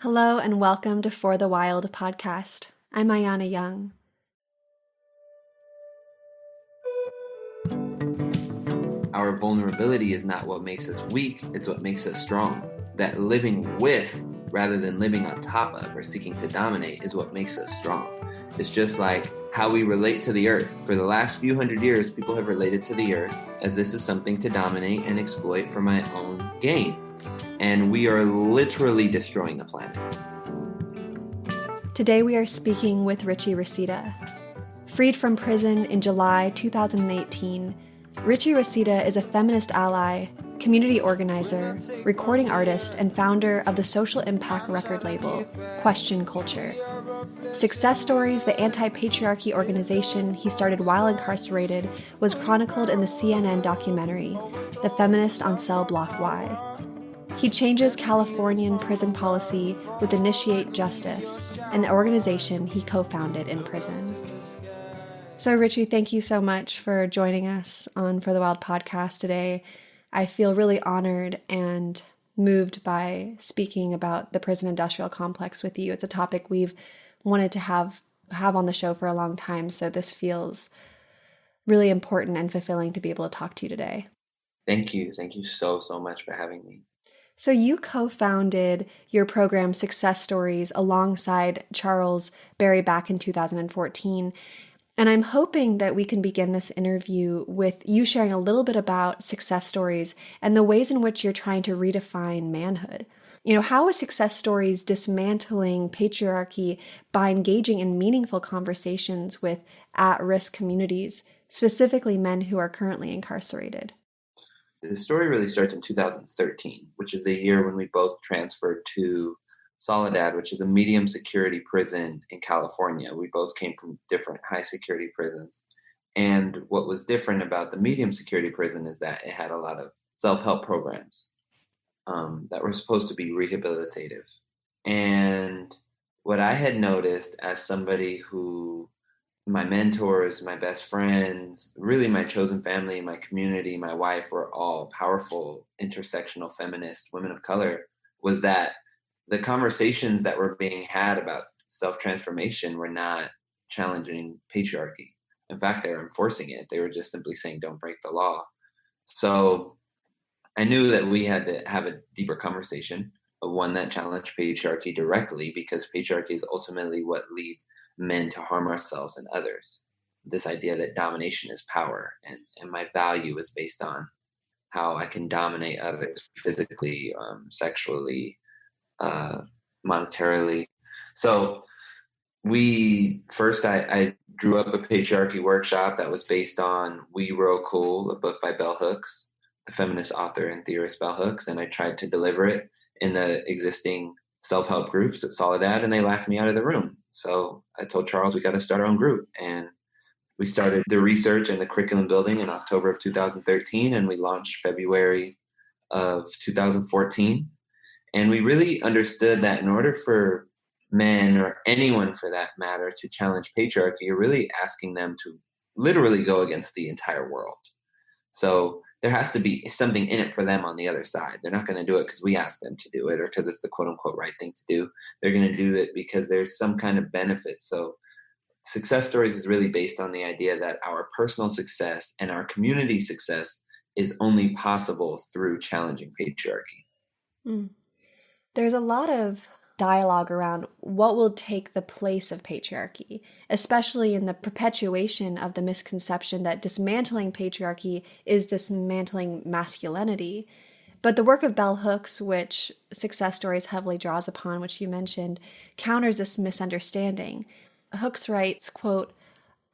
Hello and welcome to For the Wild podcast. I'm Ayana Young. Our vulnerability is not what makes us weak, it's what makes us strong. That living with, rather than living on top of or seeking to dominate, is what makes us strong. It's just like how we relate to the earth. For the last few hundred years, people have related to the earth as this is something to dominate and exploit for my own gain. And we are literally destroying the planet. Today we are speaking with Richie Reseda. Freed from prison in July 2018, Richie Reseda is a feminist ally, community organizer, recording artist, and founder of the social impact record label, QuestionCulture. Success Stories, the anti-patriarchy organization he started while incarcerated, was chronicled in the CNN documentary, The Feminist on Cell Block Y. He changes Californian prison policy with Initiate Justice, an organization he co-founded in prison. So Richie, thank you so much for joining us on For the Wild podcast today. I feel really honored and moved by speaking about the prison industrial complex with you. It's a topic we've wanted to have on the show for a long time, so this feels really important and fulfilling to be able to talk to you today. Thank you. Thank you so much for having me. So you co-founded your program Success Stories alongside Charles Berry back in 2014. And I'm hoping that we can begin this interview with you sharing a little bit about Success Stories and the ways in which you're trying to redefine manhood. How is Success Stories dismantling patriarchy by engaging in meaningful conversations with at-risk communities, specifically men who are currently incarcerated? The story really starts in 2013, which is the year when we both transferred to Soledad, which is a medium security prison in California. We both came from different high security prisons. And what was different about the medium security prison is that it had a lot of self-help programs that were supposed to be rehabilitative. And what I had noticed as somebody who my mentors, my best friends, really my chosen family, my community, my wife were all powerful, intersectional feminist women of color, was that the conversations that were being had about self-transformation were not challenging patriarchy. In fact, they were enforcing it. They were just simply saying, don't break the law. So I knew that we had to have a deeper conversation, one that challenged patriarchy directly, because patriarchy is ultimately what leads men to harm ourselves and others. This idea that domination is power, and my value is based on how I can dominate others physically, sexually, monetarily. So I drew up a patriarchy workshop that was based on We Real Cool, a book by Bell Hooks, the feminist author and theorist Bell Hooks, and I tried to deliver it in the existing self-help groups at Soledad, and they laughed me out of the room. So I told Charles, we got to start our own group. And we started the research and the curriculum building in October of 2013, and we launched February of 2014. And we really understood that in order for men, or anyone for that matter, to challenge patriarchy, you're really asking them to literally go against the entire world. So there has to be something in it for them on the other side. They're not going to do it because we asked them to do it or because it's the quote unquote right thing to do. They're going to do it because there's some kind of benefit. So Success Stories is really based on the idea that our personal success and our community success is only possible through challenging patriarchy. There's a lot of dialogue around what will take the place of patriarchy, especially in the perpetuation of the misconception that dismantling patriarchy is dismantling masculinity. But the work of Bell Hooks, which Success Stories heavily draws upon, which you mentioned, counters this misunderstanding. Hooks writes, quote,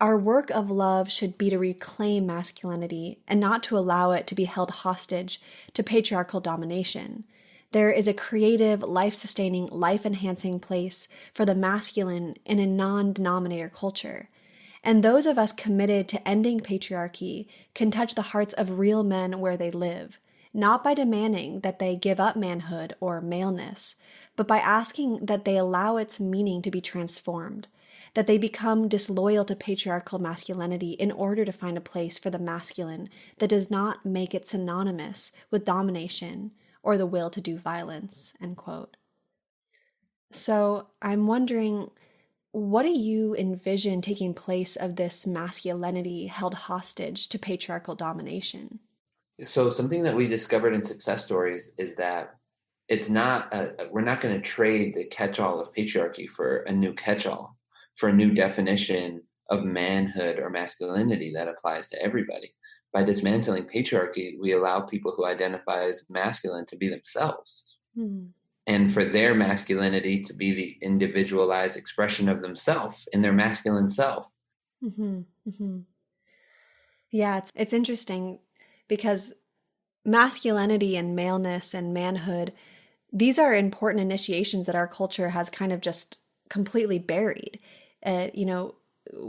"Our work of love should be to reclaim masculinity and not to allow it to be held hostage to patriarchal domination. There is a creative, life-sustaining, life-enhancing place for the masculine in a non-denominator culture. And those of us committed to ending patriarchy can touch the hearts of real men where they live, not by demanding that they give up manhood or maleness, but by asking that they allow its meaning to be transformed, that they become disloyal to patriarchal masculinity in order to find a place for the masculine that does not make it synonymous with domination or the will to do violence," end quote. So I'm wondering, what do you envision taking place of this masculinity held hostage to patriarchal domination? So something that we discovered in success stories is that it's not we're not going to trade the catch-all of patriarchy for a new catch-all, for a new definition of manhood or masculinity that applies to everybody. By dismantling patriarchy, we allow people who identify as masculine to be themselves, Hmm. and for their masculinity to be the individualized expression of themselves in their masculine self. Hmm. Hmm. Yeah, it's interesting because masculinity and maleness and manhood, these are important initiations that our culture has kind of just completely buried. You know,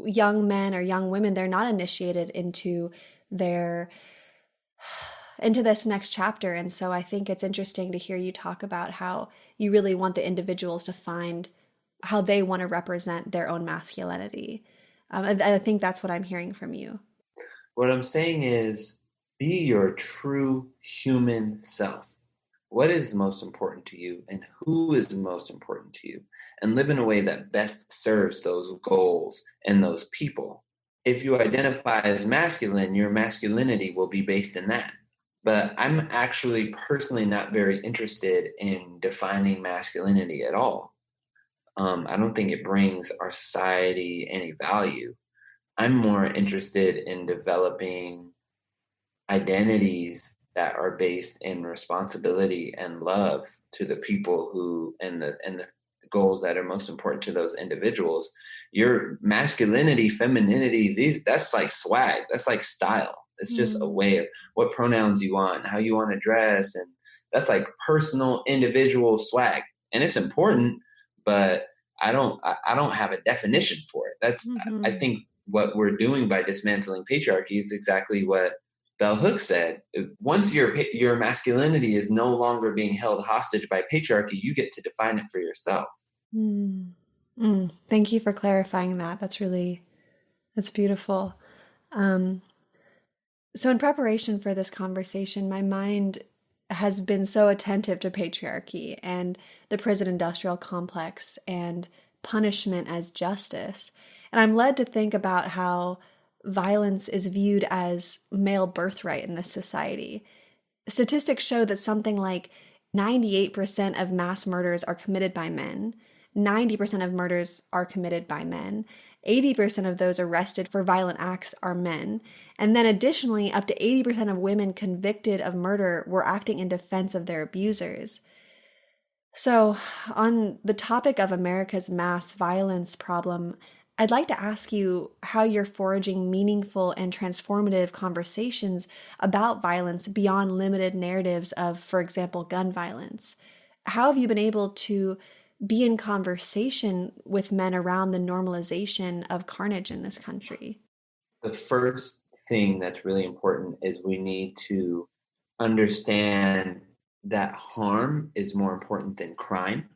young men or young women, they're not initiated their into this next chapter. And so I think it's interesting to hear you talk about how you really want the individuals to find how they want to represent their own masculinity. I think that's what I'm hearing from you. What I'm saying is be your true human self. What is most important to you and who is most important to you? And live in a way that best serves those goals and those people. If you identify as masculine, your masculinity will be based in that. But I'm actually personally not very interested in defining masculinity at all. I don't think it brings our society any value. I'm more interested in developing identities that are based in responsibility and love to the people who and the goals that are most important to those individuals. Your masculinity, femininity, that's like swag, that's like style. It's just a Mm, way of what pronouns you want, how you want to dress, and that's like personal individual swag. And it's important, but I don't have a definition for it. I mhm, think what we're doing by dismantling patriarchy is exactly what Bell Hooks said. Once your masculinity is no longer being held hostage by patriarchy, you get to define it for yourself. mm, mm. Thank you for clarifying that. That's beautiful. Um, so in preparation for this conversation, my mind has been so attentive to patriarchy and the prison industrial complex and punishment as justice. And I'm led to think about how violence is viewed as male birthright in this society. Statistics show that something like 98% of mass murders are committed by men, 90% of murders are committed by men, 80% of those arrested for violent acts are men, and then additionally, up to 80% of women convicted of murder were acting in defense of their abusers. So, on the topic of America's mass violence problem, I'd like to ask you how you're forging meaningful and transformative conversations about violence beyond limited narratives of, for example, gun violence. How have you been able to be in conversation with men around the normalization of carnage in this country? The first thing that's really important is we need to understand that harm is more important than crime.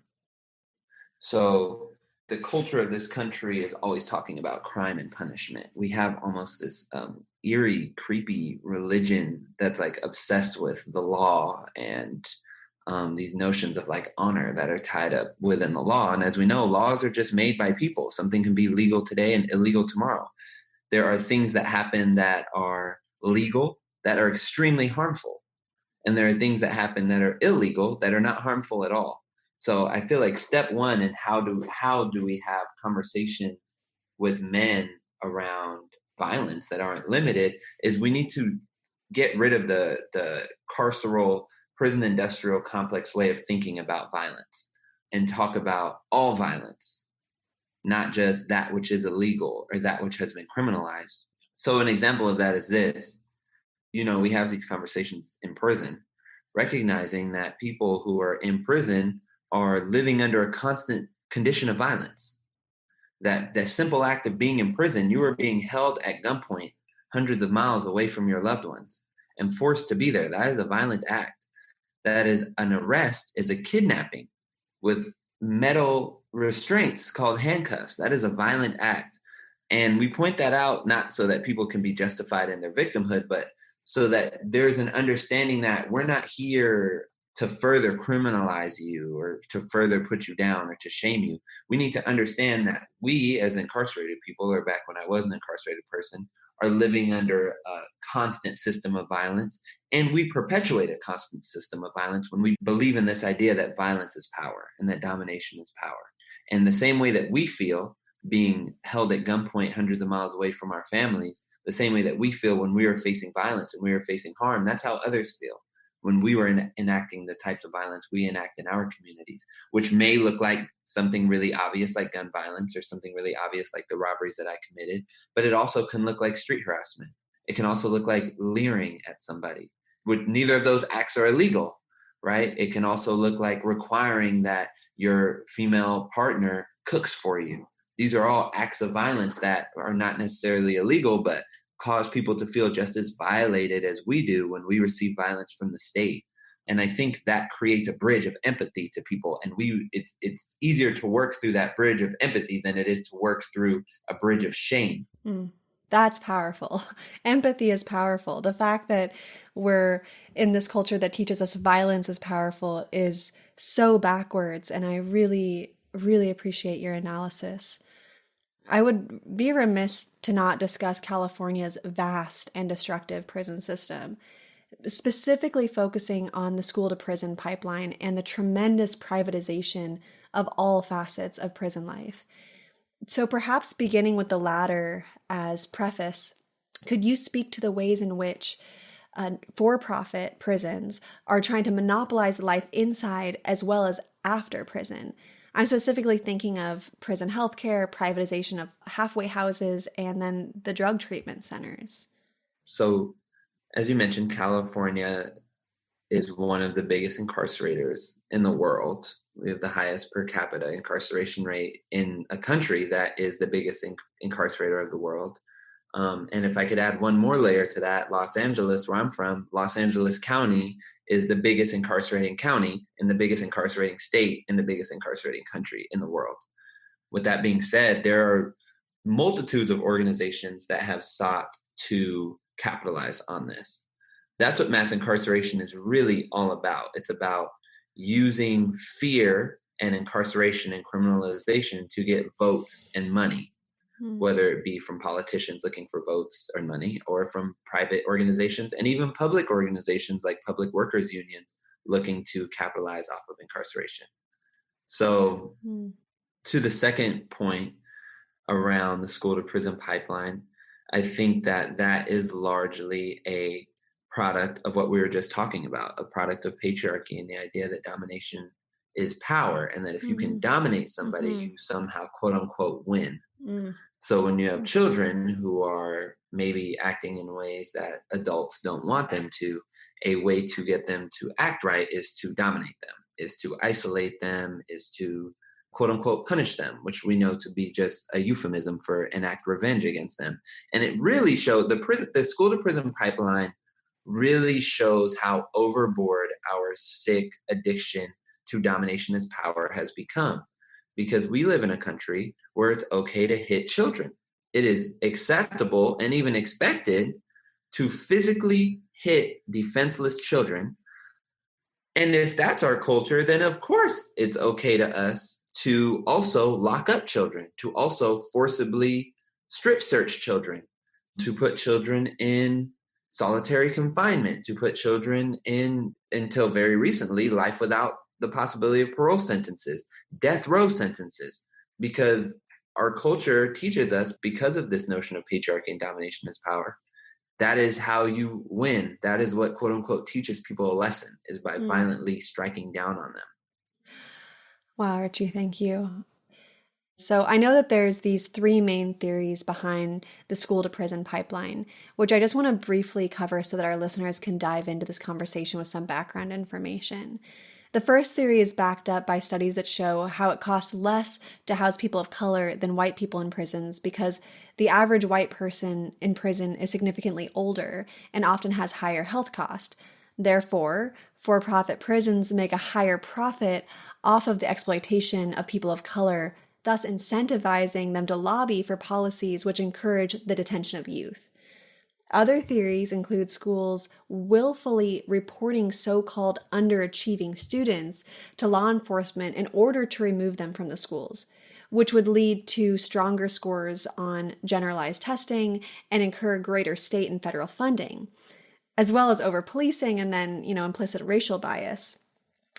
So the culture of this country is always talking about crime and punishment. We have almost this eerie, creepy religion that's like obsessed with the law and these notions of like honor that are tied up within the law. And as we know, laws are just made by people. Something can be legal today and illegal tomorrow. There are things that happen that are legal that are extremely harmful, and there are things that happen that are illegal that are not harmful at all. So I feel like step one in how do we have conversations with men around violence that aren't limited is we need to get rid of the carceral prison industrial complex way of thinking about violence and talk about all violence, not just that which is illegal or that which has been criminalized. So an example of that is this. We have these conversations in prison, recognizing that people who are in prison are living under a constant condition of violence. That simple act of being in prison, you are being held at gunpoint hundreds of miles away from your loved ones and forced to be there. That is a violent act. That is an arrest, is a kidnapping with metal restraints called handcuffs. That is a violent act. And we point that out not so that people can be justified in their victimhood, but so that there's an understanding that we're not here to further criminalize you or to further put you down or to shame you. We need to understand that we as incarcerated people, or back when I was an incarcerated person, are living under a constant system of violence, and we perpetuate a constant system of violence when we believe in this idea that violence is power and that domination is power. And the same way that we feel being held at gunpoint hundreds of miles away from our families, the same way that we feel when we are facing violence and we are facing harm, that's how others feel when we were enacting the types of violence we enact in our communities, which may look like something really obvious like gun violence or something really obvious like the robberies that I committed, but it also can look like street harassment. It can also look like leering at somebody. Neither of those acts are illegal, right? It can also look like requiring that your female partner cooks for you. These are all acts of violence that are not necessarily illegal, but cause people to feel just as violated as we do when we receive violence from the state. And I think that creates a bridge of empathy to people. And it's easier to work through that bridge of empathy than it is to work through a bridge of shame. That's powerful. Empathy is powerful. The fact that we're in this culture that teaches us violence is powerful is so backwards. And I really, really appreciate your analysis. I would be remiss to not discuss California's vast and destructive prison system, specifically focusing on the school to prison pipeline and the tremendous privatization of all facets of prison life. So perhaps beginning with the latter as preface, could you speak to the ways in which for-profit prisons are trying to monopolize life inside as well as after prison? I'm specifically thinking of prison healthcare, privatization of halfway houses, and then the drug treatment centers. So, as you mentioned, California is one of the biggest incarcerators in the world. We have the highest per capita incarceration rate in a country that is the biggest incarcerator of the world. And if I could add one more layer to that, Los Angeles, where I'm from, Los Angeles County is the biggest incarcerating county and the biggest incarcerating state and the biggest incarcerating country in the world. With that being said, there are multitudes of organizations that have sought to capitalize on this. That's what mass incarceration is really all about. It's about using fear and incarceration and criminalization to get votes and money, whether it be from politicians looking for votes or money, or from private organizations and even public organizations like public workers unions looking to capitalize off of incarceration. So to the second point around the school to prison pipeline, I think that that is largely a product of what we were just talking about, a product of patriarchy and the idea that domination is power, and that if you can dominate somebody, you somehow quote unquote win. So when you have children who are maybe acting in ways that adults don't want them to, a way to get them to act right is to dominate them, is to isolate them, is to quote unquote punish them, which we know to be just a euphemism for enact revenge against them. And it really showed the school to prison pipeline really shows how overboard our sick addiction to domination as power has become. Because we live in a country where it's okay to hit children. It is acceptable and even expected to physically hit defenseless children. And if that's our culture, then of course it's okay to us to also lock up children, to also forcibly strip search children, to put children in solitary confinement, to put children in, until very recently, life without the possibility of parole sentences, death row sentences, because our culture teaches us, because of this notion of patriarchy and domination as power, that is how you win. That is what quote unquote teaches people a lesson, is by violently striking down on them. Wow, Richie, thank you. So I know that there's these three main theories behind the school to prison pipeline, which I just want to briefly cover so that our listeners can dive into this conversation with some background information. The first theory is backed up by studies that show how it costs less to house people of color than white people in prisons because the average white person in prison is significantly older and often has higher health costs. Therefore, for-profit prisons make a higher profit off of the exploitation of people of color, thus incentivizing them to lobby for policies which encourage the detention of youth. Other theories include schools willfully reporting so-called underachieving students to law enforcement in order to remove them from the schools, which would lead to stronger scores on generalized testing and incur greater state and federal funding, as well as over-policing and then, implicit racial bias.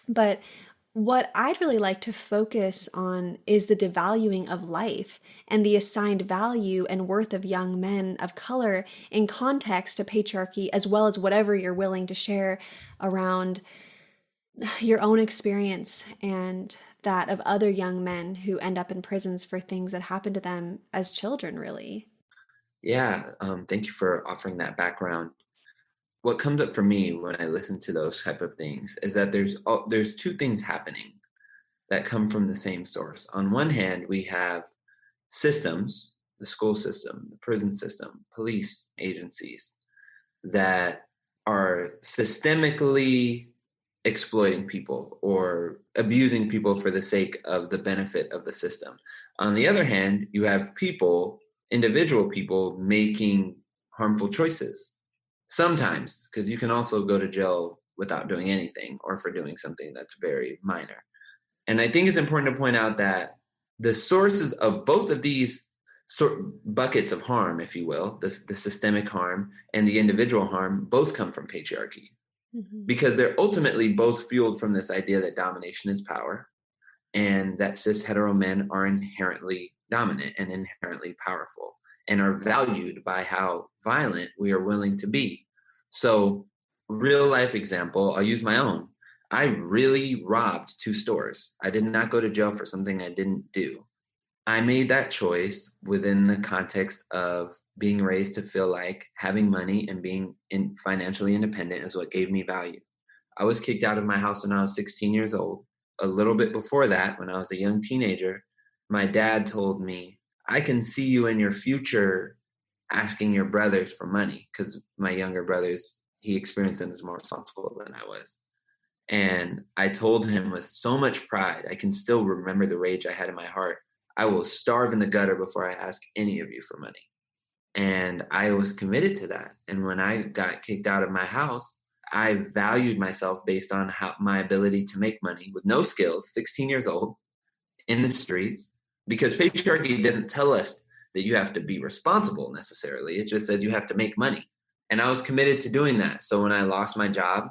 But what I'd really like to focus on is the devaluing of life and the assigned value and worth of young men of color in context to patriarchy, as well as whatever you're willing to share around your own experience and that of other young men who end up in prisons for things that happen to them as children, really. Yeah, thank you for offering that background. What comes up for me when I listen to those type of things is that there's two things happening that come from the same source. On one hand, we have systems, the school system, the prison system, police agencies that are systemically exploiting people or abusing people for the sake of the benefit of the system. On the other hand, you have people, individual people, making harmful choices. Sometimes, because you can also go to jail without doing anything or for doing something that's very minor. And I think it's important to point out that the sources of both of these buckets of harm, if you will, the systemic harm and the individual harm, both come from patriarchy. Mm-hmm. Because they're ultimately both fueled from this idea that domination is power and that cis hetero men are inherently dominant and inherently powerful and are valued by how violent we are willing to be. So, real life example, I'll use my own. I really robbed 2 stores. I did not go to jail for something I didn't do. I made that choice within the context of being raised to feel like having money and being financially independent is what gave me value. I was kicked out of my house when I was 16 years old. A little bit before that, when I was a young teenager, my dad told me, I can see you in your future asking your brothers for money, because my younger brothers, he experienced them as more responsible than I was. And I told him with so much pride, I can still remember the rage I had in my heart, I will starve in the gutter before I ask any of you for money. And I was committed to that. And when I got kicked out of my house, I valued myself based on my ability to make money with no skills, 16 years old, in the streets, because patriarchy doesn't tell us that you have to be responsible necessarily. It just says you have to make money. And I was committed to doing that. So when I lost my job,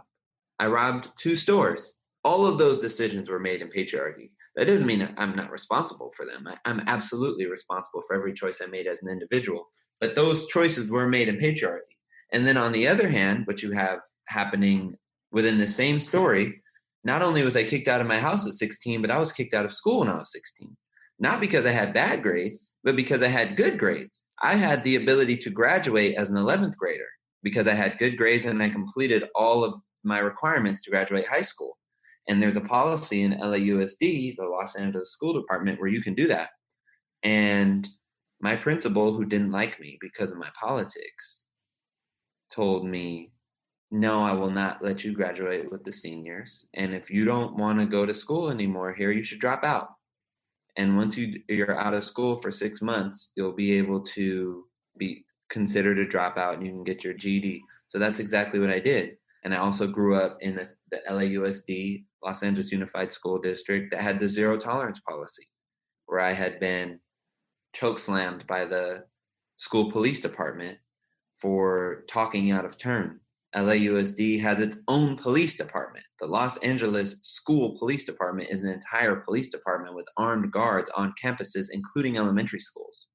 I robbed 2 stores. All of those decisions were made in patriarchy. That doesn't mean I'm not responsible for them. I'm absolutely responsible for every choice I made as an individual. But those choices were made in patriarchy. And then on the other hand, what you have happening within the same story, not only was I kicked out of my house at 16, but I was kicked out of school when I was 16. Not because I had bad grades, but because I had good grades. I had the ability to graduate as an 11th grader because I had good grades and I completed all of my requirements to graduate high school. And there's a policy in LAUSD, the Los Angeles School Department, where you can do that. And my principal, who didn't like me because of my politics, told me, no, I will not let you graduate with the seniors. And if you don't want to go to school anymore here, you should drop out. And once you're out of school for 6 months, you'll be able to be considered a dropout and you can get your GED. So that's exactly what I did. And I also grew up in the LAUSD, Los Angeles Unified School District, that had the zero tolerance policy, where I had been chokeslammed by the school police department for talking out of turn. LAUSD has its own police department. The Los Angeles School Police Department is an entire police department with armed guards on campuses, including elementary schools.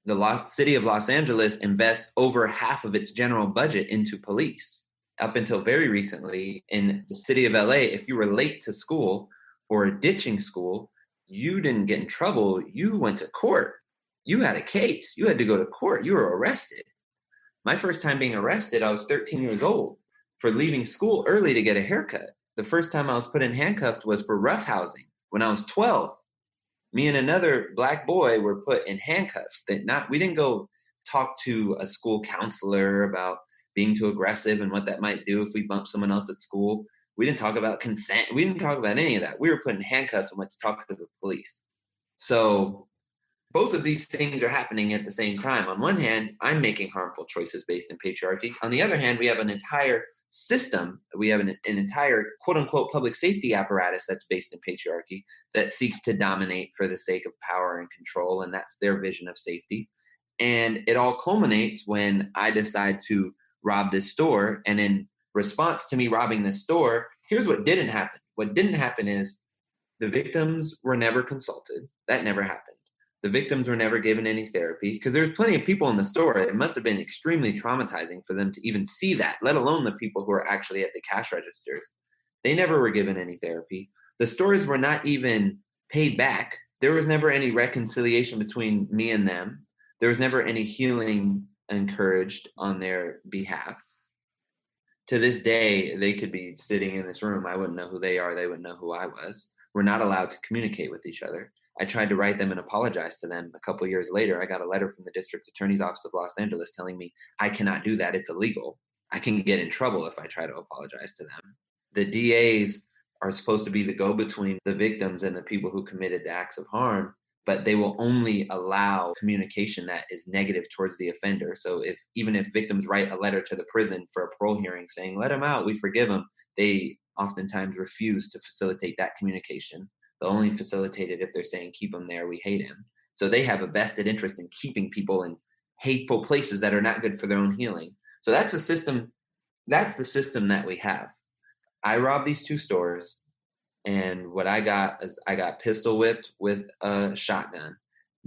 The city of Los Angeles invests over half of its general budget into police. Up until very recently, in the city of LA, if you were late to school or ditching school, you didn't get in trouble. You went to court. You had a case. You had to go to court. You were arrested. My first time being arrested, I was 13 years old for leaving school early to get a haircut. The first time I was put in handcuffs was for roughhousing when I was 12. Me and another black boy were put in handcuffs. We didn't go talk to a school counselor about being too aggressive and what that might do if we bumped someone else at school. We didn't talk about consent. We didn't talk about any of that. We were put in handcuffs and went to talk to the police. So both of these things are happening at the same time. On one hand, I'm making harmful choices based in patriarchy. On the other hand, we have an entire system, we have an entire quote unquote public safety apparatus that's based in patriarchy that seeks to dominate for the sake of power and control, and that's their vision of safety. And it all culminates when I decide to rob this store. And in response to me robbing this store, here's what didn't happen. What didn't happen is the victims were never consulted. That never happened. The victims were never given any therapy because there's plenty of people in the store. It must have been extremely traumatizing for them to even see that, let alone the people who are actually at the cash registers. They never were given any therapy. The stores were not even paid back. There was never any reconciliation between me and them. There was never any healing encouraged on their behalf. To this day, they could be sitting in this room. I wouldn't know who they are. They wouldn't know who I was. We're not allowed to communicate with each other. I tried to write them and apologize to them. A couple of years later, I got a letter from the District Attorney's Office of Los Angeles telling me I cannot do that. It's illegal. I can get in trouble if I try to apologize to them. The DAs are supposed to be the go-between the victims and the people who committed the acts of harm, but they will only allow communication that is negative towards the offender. So even if victims write a letter to the prison for a parole hearing saying, let him out, we forgive him, they oftentimes refuse to facilitate that communication. They'll only facilitate it if they're saying, keep him there, we hate him. So they have a vested interest in keeping people in hateful places that are not good for their own healing. So that's the system that we have. I robbed these two stores, and what I got is I got pistol whipped with a shotgun,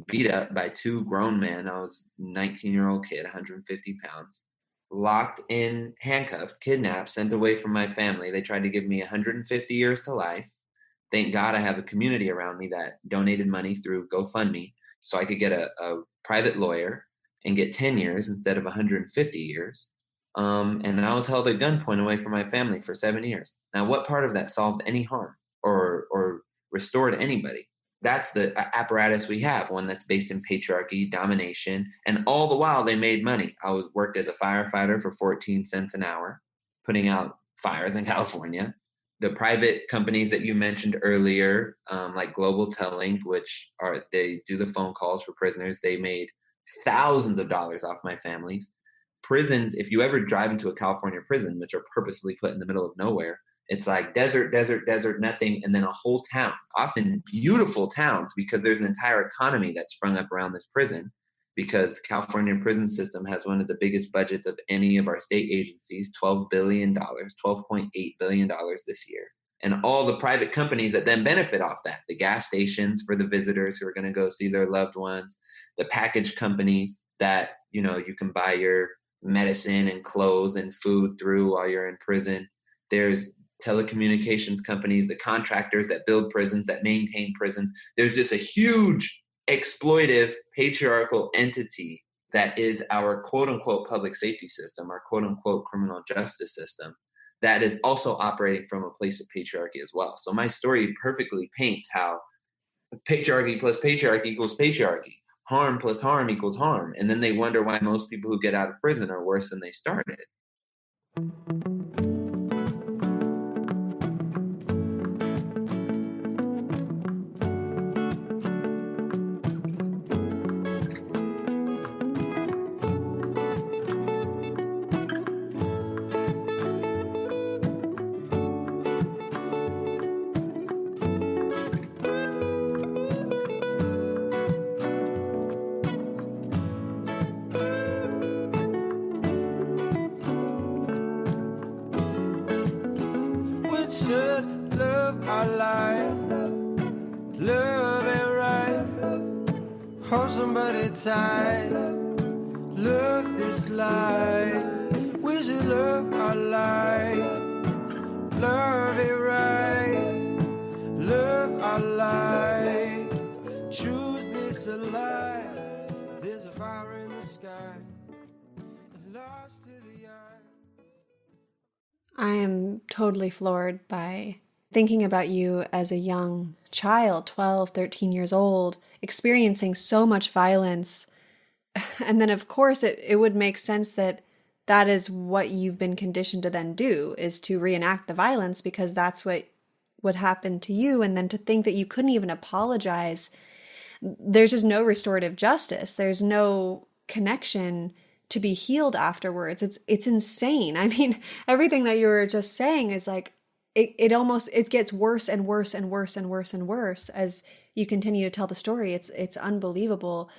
beat up by two grown men. I was a 19-year-old kid, 150 pounds, locked in, handcuffed, kidnapped, sent away from my family. They tried to give me 150 years to life. Thank God I have a community around me that donated money through GoFundMe so I could get a private lawyer and get 10 years instead of 150 years. And I was held at gunpoint away from my family for 7 years. Now, what part of that solved any harm or restored anybody? That's the apparatus we have, one that's based in patriarchy, domination, and all the while they made money. I worked as a firefighter for 14 cents an hour, putting out fires in California. The private companies that you mentioned earlier, like Global Telling, they do the phone calls for prisoners, they made thousands of dollars off my families. Prisons, if you ever drive into a California prison, which are purposely put in the middle of nowhere, it's like desert, desert, desert, nothing, and then a whole town, often beautiful towns, because there's an entire economy that sprung up around this prison, because California prison system has one of the biggest budgets of any of our state agencies, $12 billion, $12.8 billion this year. And all the private companies that then benefit off that, the gas stations for the visitors who are going to go see their loved ones, the package companies that, you can buy your medicine and clothes and food through while you're in prison. There's telecommunications companies, the contractors that build prisons, that maintain prisons. There's just a huge exploitive patriarchal entity that is our quote unquote public safety system, our quote unquote criminal justice system, that is also operating from a place of patriarchy as well. So my story perfectly paints how patriarchy plus patriarchy equals patriarchy. Harm plus harm equals harm. And then they wonder why most people who get out of prison are worse than they started. should love our life, love it right, hold somebody tight, love this life. We should love our life, love it right, love our life, choose this alive. There's a fire in the sky, lost to the eye. I am totally floored by thinking about you as a young child, 12, 13 years old, experiencing so much violence. And then, of course, it would make sense that that is what you've been conditioned to then do, is to reenact the violence because that's what would happen to you. And then to think that you couldn't even apologize. there's just no restorative justice. There's no connection to be healed afterwards. It's insane. I mean, everything that you were just saying is like, it gets worse and worse and worse and worse and worse as you continue to tell the story. It's unbelievable.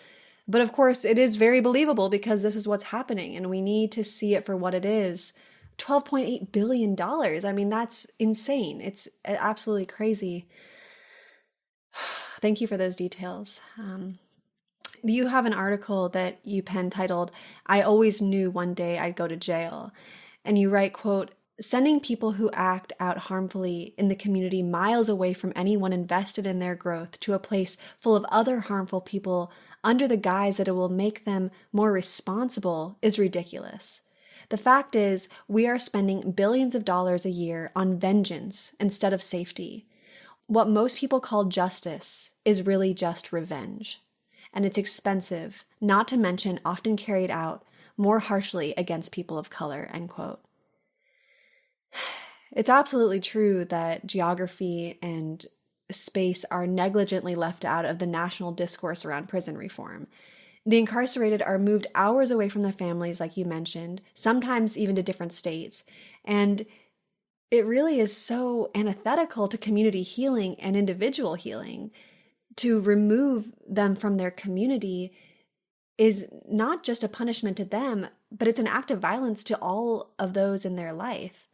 But of course, it is very believable because this is what's happening and we need to see it for what it is. $12.8 billion. I mean, that's insane. It's absolutely crazy. Thank you for those details. You have an article that you penned titled, "I Always Knew One Day I'd Go to Jail." And you write, quote, "Sending people who act out harmfully in the community miles away from anyone invested in their growth to a place full of other harmful people under the guise that it will make them more responsible is ridiculous. The fact is, we are spending billions of dollars a year on vengeance instead of safety. What most people call justice is really just revenge. And it's expensive, not to mention often carried out more harshly against people of color," end quote. It's absolutely true that geography and space are negligently left out of the national discourse around prison reform. The incarcerated are moved hours away from their families, like you mentioned, sometimes even to different states. And it really is so antithetical to community healing and individual healing. To remove them from their community is not just a punishment to them, but it's an act of violence to all of those in their life.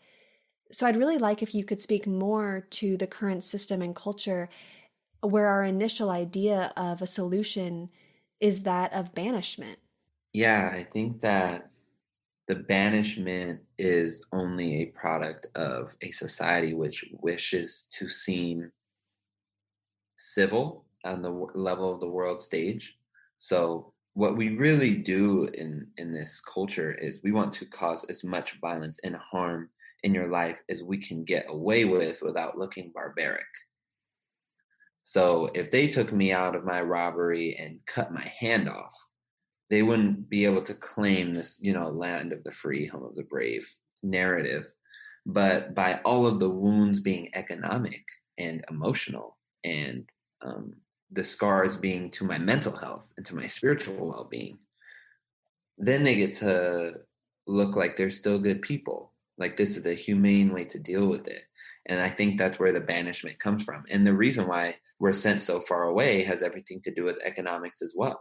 So I'd really like if you could speak more to the current system and culture where our initial idea of a solution is that of banishment. Yeah, I think that the banishment is only a product of a society which wishes to seem civil on the level of the world stage. So what we really do in this culture is we want to cause as much violence and harm in your life as we can get away with without looking barbaric. So if they took me out of my robbery and cut my hand off, they wouldn't be able to claim this, land of the free, home of the brave narrative. But by all of the wounds being economic and emotional, and the scars being to my mental health and to my spiritual well-being, then they get to look like they're still good people. Like this is a humane way to deal with it. And I think that's where the banishment comes from. And the reason why we're sent so far away has everything to do with economics as well.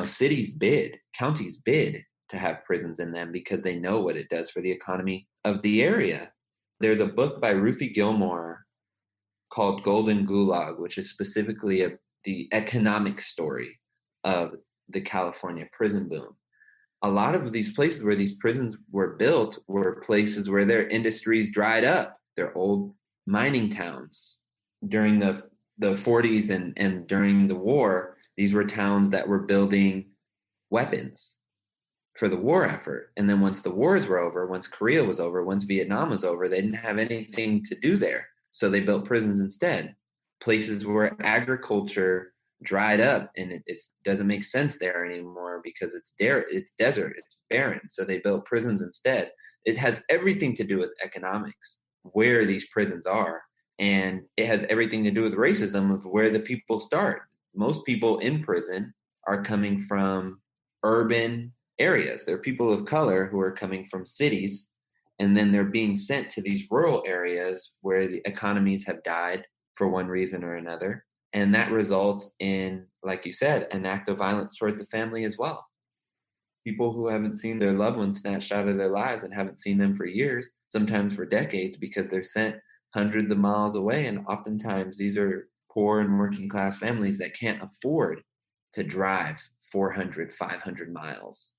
Cities bid, counties bid to have prisons in them because they know what it does for the economy of the area. There's a book by Ruthie Gilmore called Golden Gulag, which is specifically the economic story of the California prison boom. A lot of these places where these prisons were built were places where their industries dried up. They're old mining towns. During the 40s and during the war, these were towns that were building weapons for the war effort. And then once the wars were over, once Korea was over, once Vietnam was over, they didn't have anything to do there. So they built prisons instead. Places where agriculture dried up and it doesn't make sense there anymore because it's desert, it's barren. So they built prisons instead. It has everything to do with economics, where these prisons are. And it has everything to do with racism of where the people start. Most people in prison are coming from urban areas. They're people of color who are coming from cities, and then they're being sent to these rural areas where the economies have died for one reason or another. And that results in, like you said, an act of violence towards the family as well. People who haven't seen their loved ones snatched out of their lives and haven't seen them for years, sometimes for decades, because they're sent hundreds of miles away. And oftentimes these are poor and working class families that can't afford to drive 400, 500 miles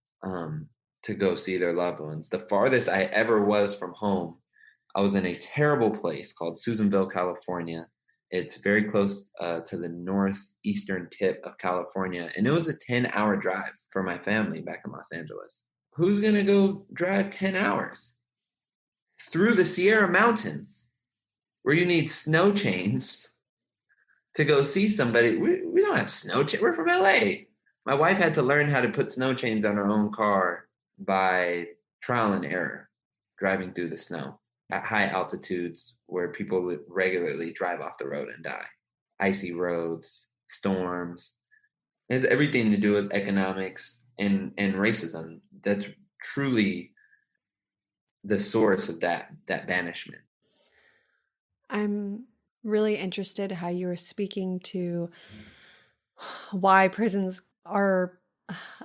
to go see their loved ones. The farthest I ever was from home, I was in a terrible place called Susanville, California. It's very close to the northeastern tip of California. And it was a 10-hour drive for my family back in Los Angeles. Who's going to go drive 10 hours through the Sierra Mountains where you need snow chains to go see somebody? We don't have snow chains. We're from LA. My wife had to learn how to put snow chains on her own car by trial and error, driving through the snow at high altitudes where people regularly drive off the road and die. Icy roads, storms. It has everything to do with economics and racism. That's truly the source of that banishment. I'm really interested how you were speaking to why prisons are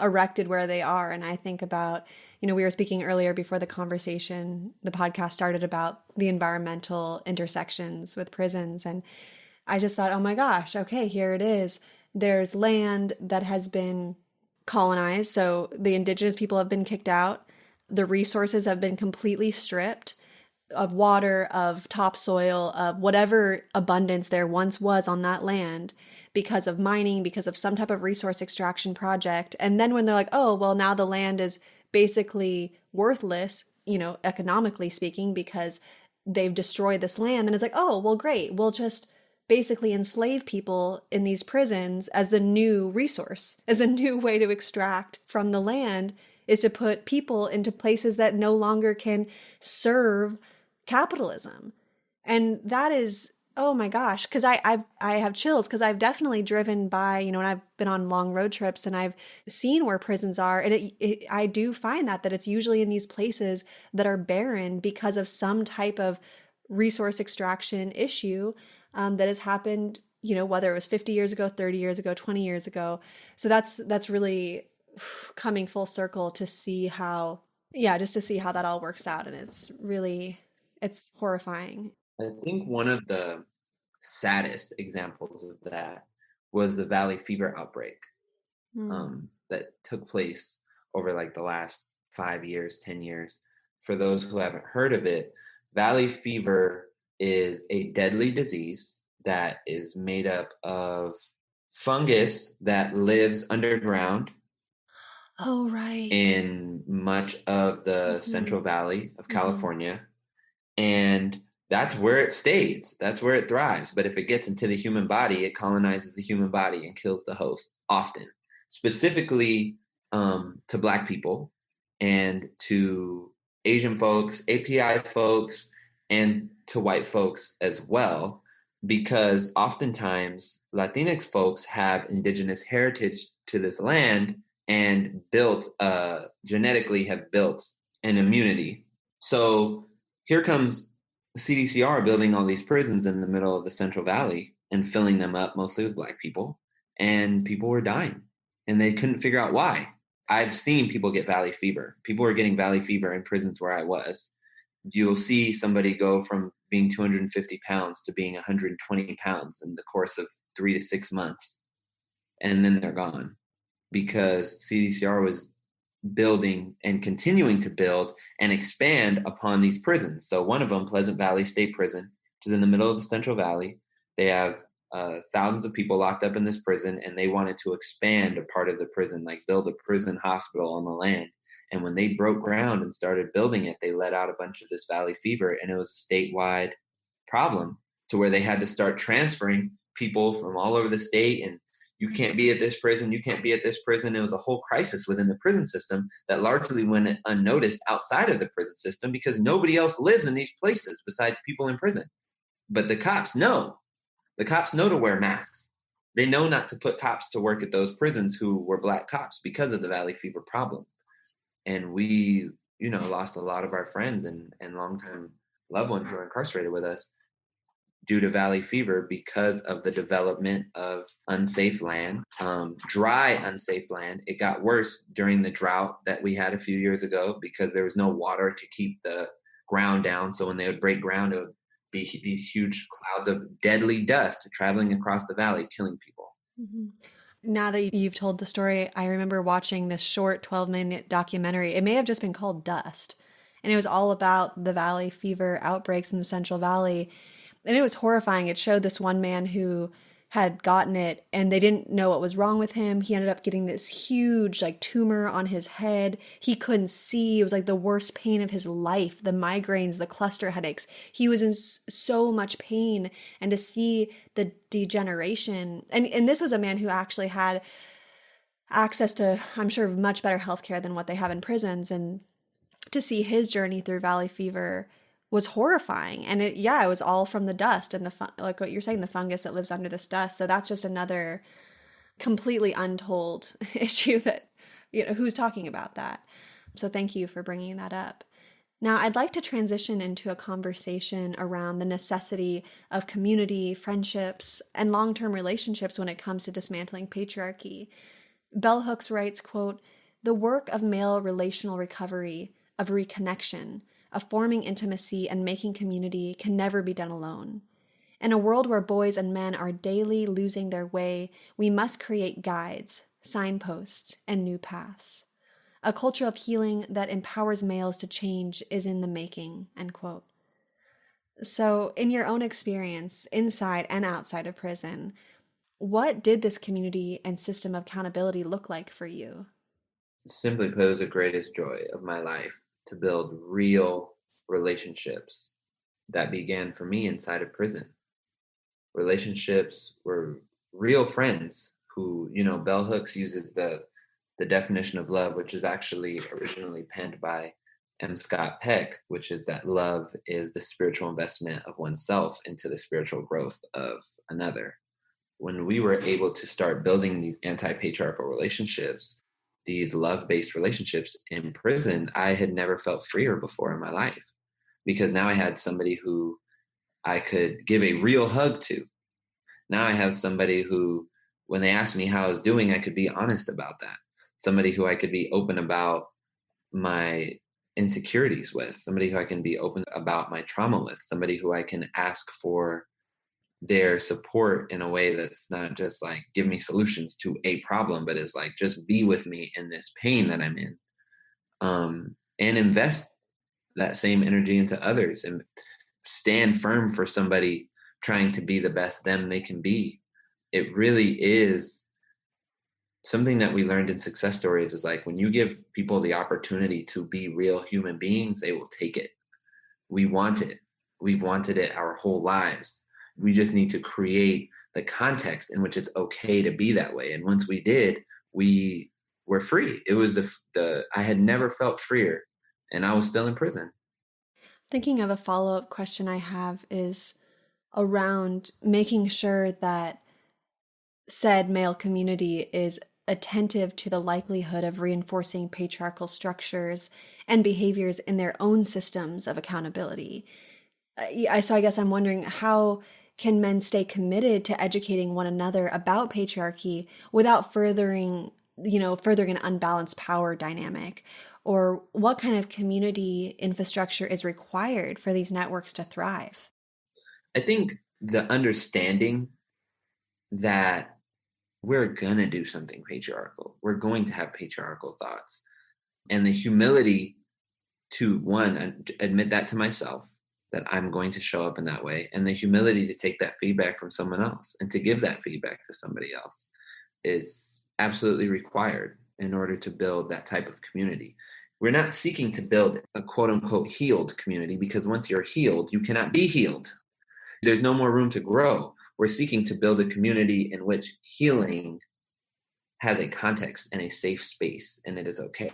erected where they are. And I think about, we were speaking earlier before the podcast started, about the environmental intersections with prisons. And I just thought, oh my gosh, okay, here it is. There's land that has been colonized. So the indigenous people have been kicked out. The resources have been completely stripped of water, of topsoil, of whatever abundance there once was on that land, because of mining, because of some type of resource extraction project. And then when they're like, oh, well, now the land is basically worthless, economically speaking, because they've destroyed this land, then it's like, oh, well, great. We'll just basically enslave people in these prisons as the new resource, as the new way to extract from the land, is to put people into places that no longer can serve capitalism. And that is, oh my gosh, because I have chills, because I've definitely driven by, and I've been on long road trips and I've seen where prisons are. And I do find that it's usually in these places that are barren because of some type of resource extraction issue that has happened, whether it was 50 years ago, 30 years ago, 20 years ago. So that's really coming full circle to see how, just to see how that all works out. And it's horrifying. I think one of the saddest examples of that was the Valley Fever outbreak that took place over like the last 5 years, 10 years. For those who haven't heard of it, Valley Fever is a deadly disease that is made up of fungus that lives underground. Oh, right. In much of the Central Valley of California. And that's where it stays. That's where it thrives. But if it gets into the human body, it colonizes the human body and kills the host often, specifically to Black people and to Asian folks, API folks, and to white folks as well, because oftentimes Latinx folks have indigenous heritage to this land and genetically have built an immunity. So here comes CDCR building all these prisons in the middle of the Central Valley and filling them up mostly with Black people, and people were dying and they couldn't figure out why. I've seen people get valley fever. People were getting valley fever in prisons where I was. You'll see somebody go from being 250 pounds to being 120 pounds in the course of 3 to 6 months, and then they're gone because CDCR was building and continuing to build and expand upon these prisons. So one of them, Pleasant Valley State Prison, which is in the middle of the Central Valley, they have thousands of people locked up in this prison, and they wanted to expand a part of the prison, like build a prison hospital on the land. And when they broke ground and started building it, they let out a bunch of this valley fever, and it was a statewide problem to where they had to start transferring people from all over the state, and you can't be at this prison, you can't be at this prison. It was a whole crisis within the prison system that largely went unnoticed outside of the prison system because nobody else lives in these places besides people in prison. But the cops know. The cops know to wear masks. They know not to put cops to work at those prisons who were Black cops because of the valley fever problem. And we, lost a lot of our friends and longtime loved ones who are incarcerated with us due to valley fever because of the development of unsafe land, dry unsafe land. It got worse during the drought that we had a few years ago because there was no water to keep the ground down. So when they would break ground, it would be these huge clouds of deadly dust traveling across the valley, killing people. Mm-hmm. Now that you've told the story, I remember watching this short 12-minute documentary. It may have just been called Dust. And it was all about the valley fever outbreaks in the Central Valley. And it was horrifying. It showed this one man who had gotten it and they didn't know what was wrong with him. He ended up getting this huge tumor on his head. He couldn't see. It was like the worst pain of his life. The migraines, the cluster headaches. He was in so much pain. And to see the degeneration, and this was a man who actually had access to, I'm sure, much better healthcare than what they have in prisons. And to see his journey through valley fever was horrifying. And it was all from the dust and like what you're saying, the fungus that lives under this dust. So that's just another completely untold issue that, who's talking about that? So thank you for bringing that up. Now, I'd like to transition into a conversation around the necessity of community, friendships, and long-term relationships when it comes to dismantling patriarchy. Bell Hooks writes, quote, "The work of male relational recovery, of reconnection, of forming intimacy and making community can never be done alone. In a world where boys and men are daily losing their way, we must create guides, signposts, and new paths. A culture of healing that empowers males to change is in the making," end quote. So, in your own experience, inside and outside of prison, what did this community and system of accountability look like for you? Simply put, it was the greatest joy of my life to build real relationships that began for me inside of prison. Relationships were real friends who, Bell Hooks uses the definition of love, which is actually originally penned by M. Scott Peck, which is that love is the spiritual investment of oneself into the spiritual growth of another. When we were able to start building these anti-patriarchal relationships, these love-based relationships in prison, I had never felt freer before in my life, because now I had somebody who I could give a real hug to. Now I have somebody who, when they asked me how I was doing, I could be honest about that. Somebody who I could be open about my insecurities with, somebody who I can be open about my trauma with, somebody who I can ask for their support in a way that's not just like give me solutions to a problem, but is like just be with me in this pain that I'm in, and invest that same energy into others and stand firm for somebody trying to be the best them they can be. It really is something that we learned in success stories, is like when you give people the opportunity to be real human beings, they will take it. We want it. We've wanted it our whole lives. We just need to create the context in which it's okay to be that way. And once we did, we were free. It was I had never felt freer, and I was still in prison. Thinking of a follow-up question I have is around making sure that said male community is attentive to the likelihood of reinforcing patriarchal structures and behaviors in their own systems of accountability. So I guess I'm wondering, how can men stay committed to educating one another about patriarchy without furthering an unbalanced power dynamic? Or what kind of community infrastructure is required for these networks to thrive? I think the understanding that we're going to do something patriarchal, we're going to have patriarchal thoughts, and the humility to, one, admit that to myself, that I'm going to show up in that way, and the humility to take that feedback from someone else and to give that feedback to somebody else is absolutely required in order to build that type of community. We're not seeking to build a quote unquote healed community, because once you're healed, you cannot be healed. There's no more room to grow. We're seeking to build a community in which healing has a context and a safe space, and it is okay.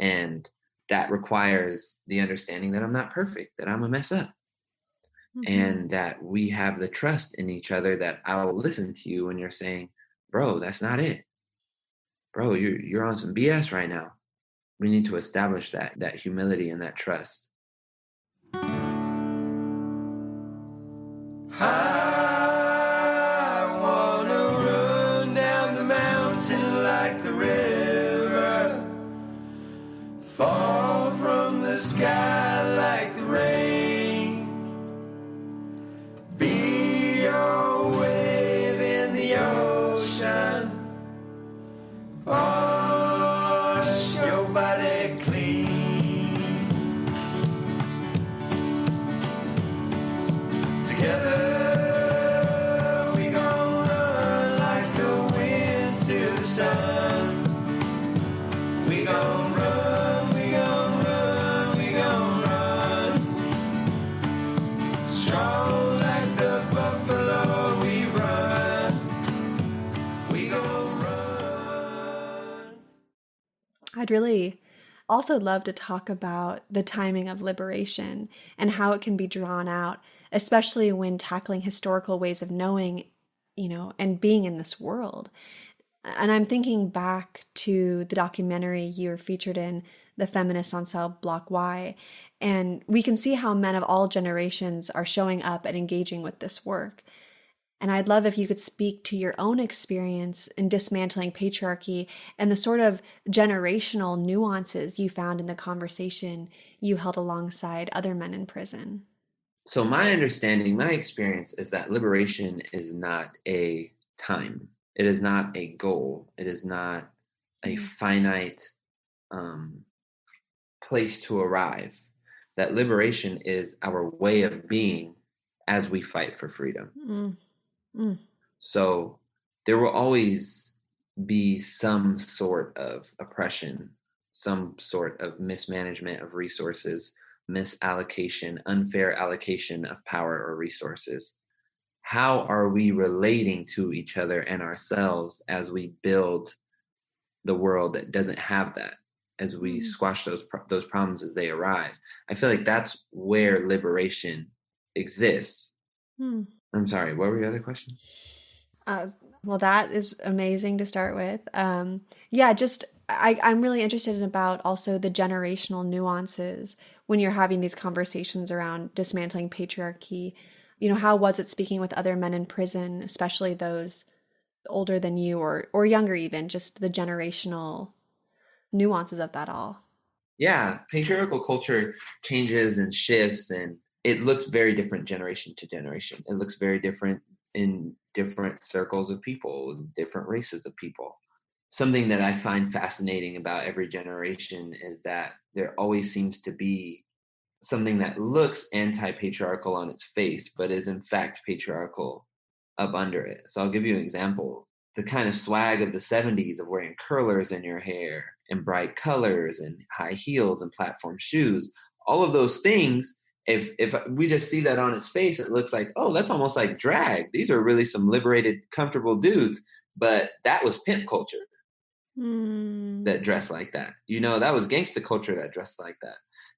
And that requires the understanding that I'm not perfect, that I'm a mess up, and that we have the trust in each other that I will listen to you when you're saying, bro, that's not it. Bro, you're on some BS right now. We need to establish that humility and that trust. I wanna run down the mountain like the river, fall from the sky like the rain, be your wave in the ocean, wash your body clean. Together I'd really also love to talk about the timing of liberation and how it can be drawn out, especially when tackling historical ways of knowing, and being in this world. And I'm thinking back to the documentary you were featured in, The Feminist on Cell Block Y, and we can see how men of all generations are showing up and engaging with this work. And I'd love if you could speak to your own experience in dismantling patriarchy and the sort of generational nuances you found in the conversation you held alongside other men in prison. So my understanding, my experience is that liberation is not a time. It is not a goal. It is not a finite place to arrive. That liberation is our way of being as we fight for freedom. So there will always be some sort of oppression, some sort of mismanagement of resources, misallocation, unfair allocation of power or resources. How are we relating to each other and ourselves as we build the world that doesn't have that, as we squash those problems as they arise? I feel like that's where liberation exists. I'm sorry, what were your other questions? Well, that is amazing to start with. Yeah, just I'm really interested in about also the generational nuances when you're having these conversations around dismantling patriarchy. You know, how was it speaking with other men in prison, especially those older than you or younger even, just the generational nuances of that all? Yeah, patriarchal culture changes and shifts, and it looks very different generation to generation. It looks very different in different circles of people, different races of people. Something that I find fascinating about every generation is that there always seems to be something that looks anti-patriarchal on its face, but is in fact patriarchal up under it. So I'll give you an example. The kind of swag of the 70s of wearing curlers in your hair and bright colors and high heels and platform shoes, all of those things, if we just see that on its face, it looks like, oh, that's almost like drag. These are really some liberated, comfortable dudes. But that was pimp culture that dressed like that. You know, that was gangster culture that dressed like that.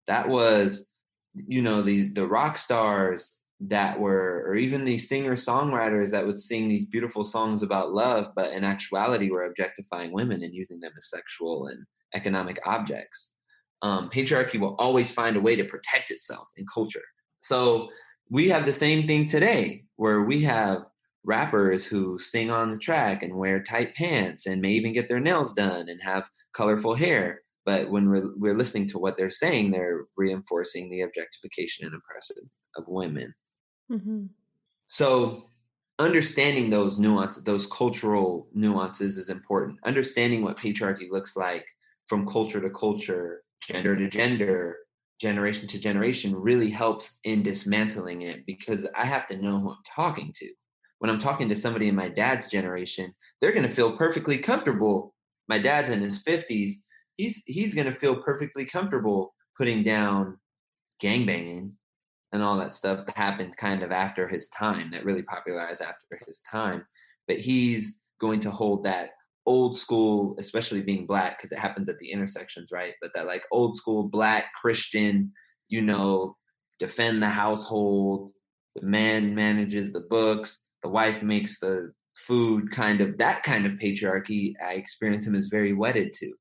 That was, you know, the rock stars that were, or even these singer-songwriters that would sing these beautiful songs about love, but in actuality were objectifying women and using them as sexual and economic objects. Patriarchy will always find a way to protect itself in culture. So we have the same thing today, where we have rappers who sing on the track and wear tight pants and may even get their nails done and have colorful hair. But when we're listening to what they're saying, they're reinforcing the objectification and oppression of women. So understanding those nuances, those cultural nuances is important. Understanding what patriarchy looks like from culture to culture, gender to gender, generation to generation really helps in dismantling it, because I have to know who I'm talking to. When I'm talking to somebody in my dad's generation, they're going to feel perfectly comfortable. My dad's in his 50s. He's going to feel perfectly comfortable putting down gangbanging and all that stuff that happened kind of after his time, that really popularized after his time. But he's going to hold that old school, especially being Black, because it happens at the intersections, right? But that like old school Black Christian, you know, defend the household, the man manages the books, the wife makes the food, kind of that kind of patriarchy. I experience him as very wedded to.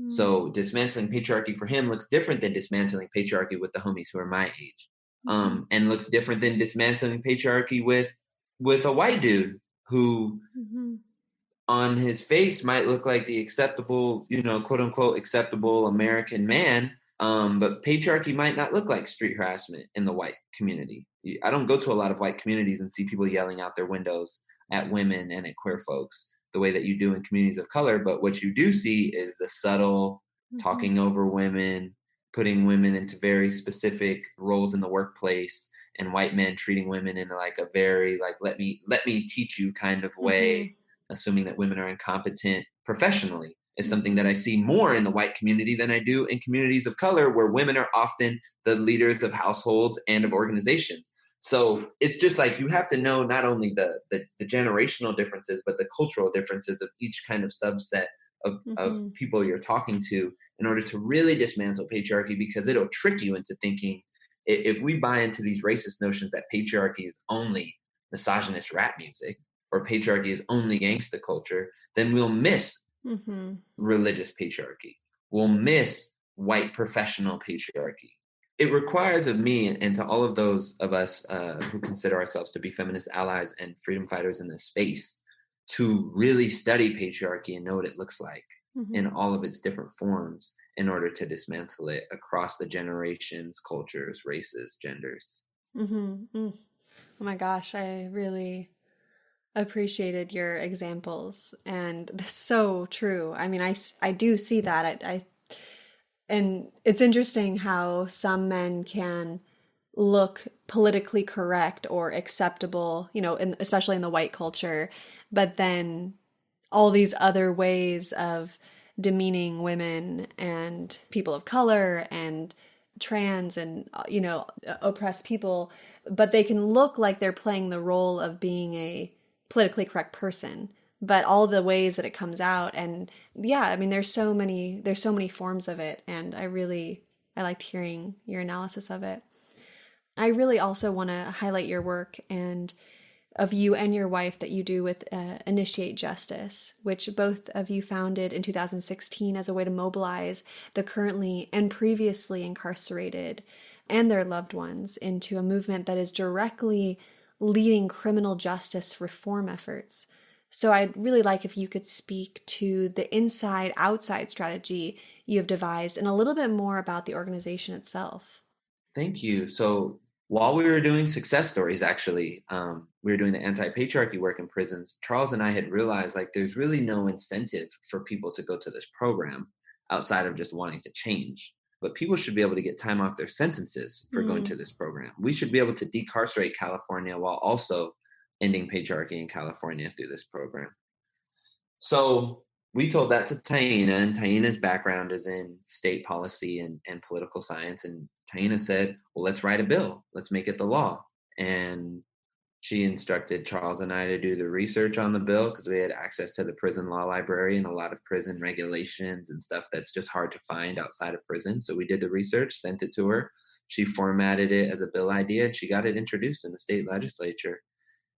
So dismantling patriarchy for him looks different than dismantling patriarchy with the homies who are my age. And looks different than dismantling patriarchy with a white dude who on his face might look like the acceptable, you know, quote unquote acceptable American man. But patriarchy might not look like street harassment in the white community. I don't go to a lot of white communities and see people yelling out their windows at women and at queer folks the way that you do in communities of color. But what you do see is the subtle talking over women, putting women into very specific roles in the workplace, and white men treating women in like a very like let me teach you kind of way, assuming that women are incompetent professionally, is something that I see more in the white community than I do in communities of color, where women are often the leaders of households and of organizations. So it's just like you have to know not only the generational differences, but the cultural differences of each kind of subset of people you're talking to in order to really dismantle patriarchy, because it'll trick you into thinking, if we buy into these racist notions that patriarchy is only misogynist rap music or patriarchy is only gangsta culture, then we'll miss Mm-hmm. religious patriarchy. We'll miss white professional patriarchy. It requires of me and to all of those of us who consider ourselves to be feminist allies and freedom fighters in this space to really study patriarchy and know what it looks like in all of its different forms in order to dismantle it across the generations, cultures, races, genders. Mm-hmm. Oh my gosh, I really appreciated your examples, and that's so true. I mean, I do see that. And it's interesting how some men can look politically correct or acceptable, especially in the white culture, but then all these other ways of demeaning women and people of color and trans and oppressed people, but they can look like they're playing the role of being a politically correct person, but all the ways that it comes out. And yeah, I mean, there's so many forms of it, and I liked hearing your analysis of it. I really also want to highlight your work and of you and your wife that you do with Initiate Justice, which both of you founded in 2016 as a way to mobilize the currently and previously incarcerated and their loved ones into a movement that is directly leading criminal justice reform efforts. So I'd really like if you could speak to the inside-outside strategy you have devised and a little bit more about the organization itself. Thank you. So while we were doing success stories, actually, we were doing the anti-patriarchy work in prisons, Charles and I had realized like there's really no incentive for people to go to this program outside of just wanting to change. But people should be able to get time off their sentences for going to this program. We should be able to decarcerate California while also ending patriarchy in California through this program. So we told that to Taina, and Taina's background is in state policy and political science. And Taina said, well, let's write a bill. Let's make it the law. And she instructed Charles and I to do the research on the bill because we had access to the prison law library and a lot of prison regulations and stuff that's just hard to find outside of prison. So we did the research, sent it to her. She formatted it as a bill idea, and she got it introduced in the state legislature.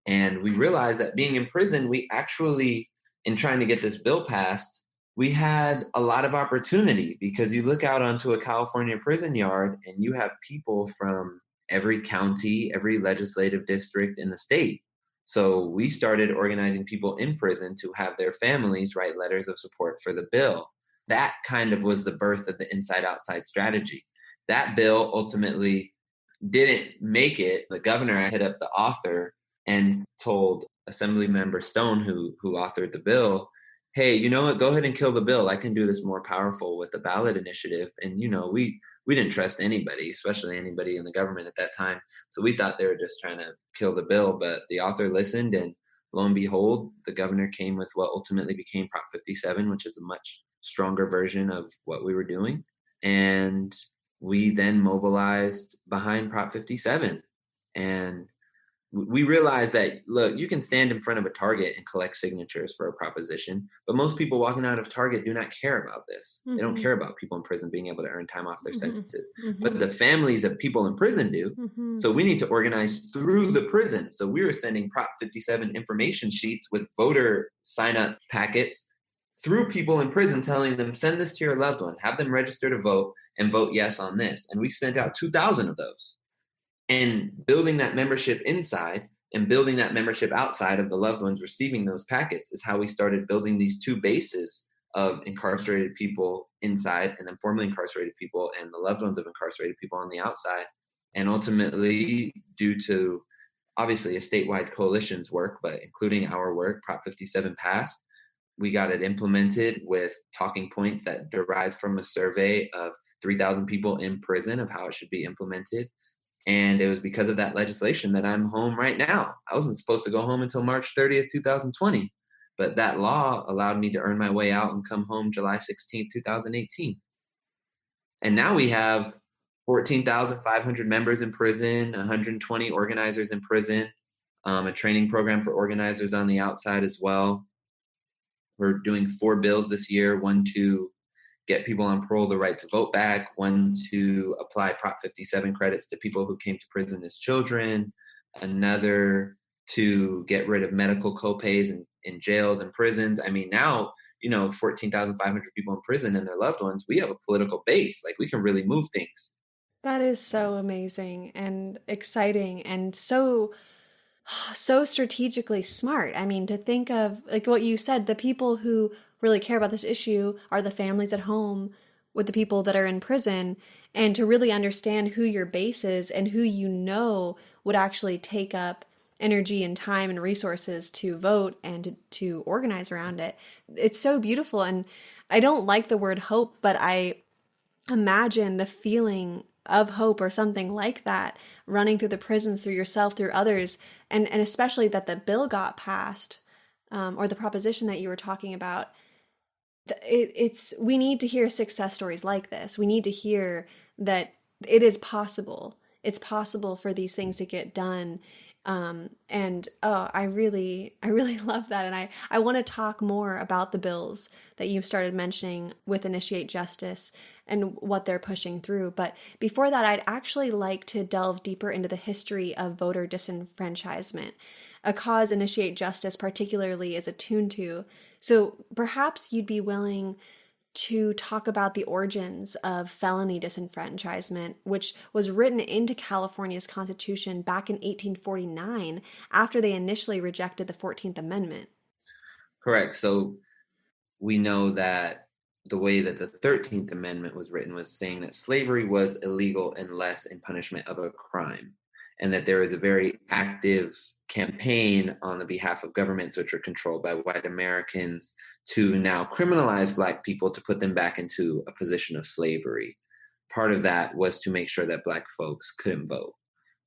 And we realized that being in prison, we actually, in trying to get this bill passed, we had a lot of opportunity because you look out onto a California prison yard and you have people from every county, every legislative district in the state. So we started organizing people in prison to have their families write letters of support for the bill. That kind of was the birth of the inside-outside strategy. That bill ultimately didn't make it. The governor hit up the author and told Assemblymember Stone, who authored the bill, hey, you know what, go ahead and kill the bill. I can do this more powerful with the ballot initiative. And, we didn't trust anybody, especially anybody in the government at that time. So we thought they were just trying to kill the bill. But the author listened, and lo and behold, the governor came with what ultimately became Prop 57, which is a much stronger version of what we were doing. And we then mobilized behind Prop 57. And we realized that, look, you can stand in front of a Target and collect signatures for a proposition, but most people walking out of Target do not care about this. They don't care about people in prison being able to earn time off their sentences, but the families of people in prison do. So we need to organize through the prison. So we were sending Prop 57 information sheets with voter sign-up packets through people in prison, telling them, send this to your loved one, have them register to vote and vote yes on this. And we sent out 2,000 of those. And building that membership inside and building that membership outside of the loved ones receiving those packets is how we started building these two bases of incarcerated people inside and then formerly incarcerated people and the loved ones of incarcerated people on the outside. And ultimately, due to obviously a statewide coalition's work, but including our work, Prop 57 passed. We got it implemented with talking points that derived from a survey of 3,000 people in prison of how it should be implemented. And it was because of that legislation that I'm home right now. I wasn't supposed to go home until March 30th, 2020. But that law allowed me to earn my way out and come home July 16th, 2018. And now we have 14,500 members in prison, 120 organizers in prison, a training program for organizers on the outside as well. We're doing 4 bills this year, one to get people on parole the right to vote back, one to apply Prop 57 credits to people who came to prison as children, another to get rid of medical copays in jails and prisons. I mean, now, 14,500 people in prison and their loved ones, we have a political base. Like, we can really move things. That is so amazing and exciting and so strategically smart. I mean, to think of, like what you said, the people who really care about this issue are the families at home with the people that are in prison, and to really understand who your base is and who would actually take up energy and time and resources to vote and to organize around it. It's so beautiful. And I don't like the word hope, but I imagine the feeling of hope or something like that running through the prisons, through yourself, through others, and especially that the bill got passed, or the proposition that you were talking about. We need to hear success stories like this. We need to hear that it is possible. It's possible for these things to get done. I really love that. And I want to talk more about the bills that you started mentioning with Initiate Justice and what they're pushing through. But before that, I'd actually like to delve deeper into the history of voter disenfranchisement, a cause Initiate Justice particularly is attuned to. So perhaps you'd be willing to talk about the origins of felony disenfranchisement, which was written into California's Constitution back in 1849 after they initially rejected the 14th Amendment. Correct. So we know that the way that the 13th Amendment was written was saying that slavery was illegal unless in punishment of a crime, and that there is a very active campaign on the behalf of governments which are controlled by white Americans to now criminalize Black people to put them back into a position of slavery. Part of that was to make sure that Black folks couldn't vote.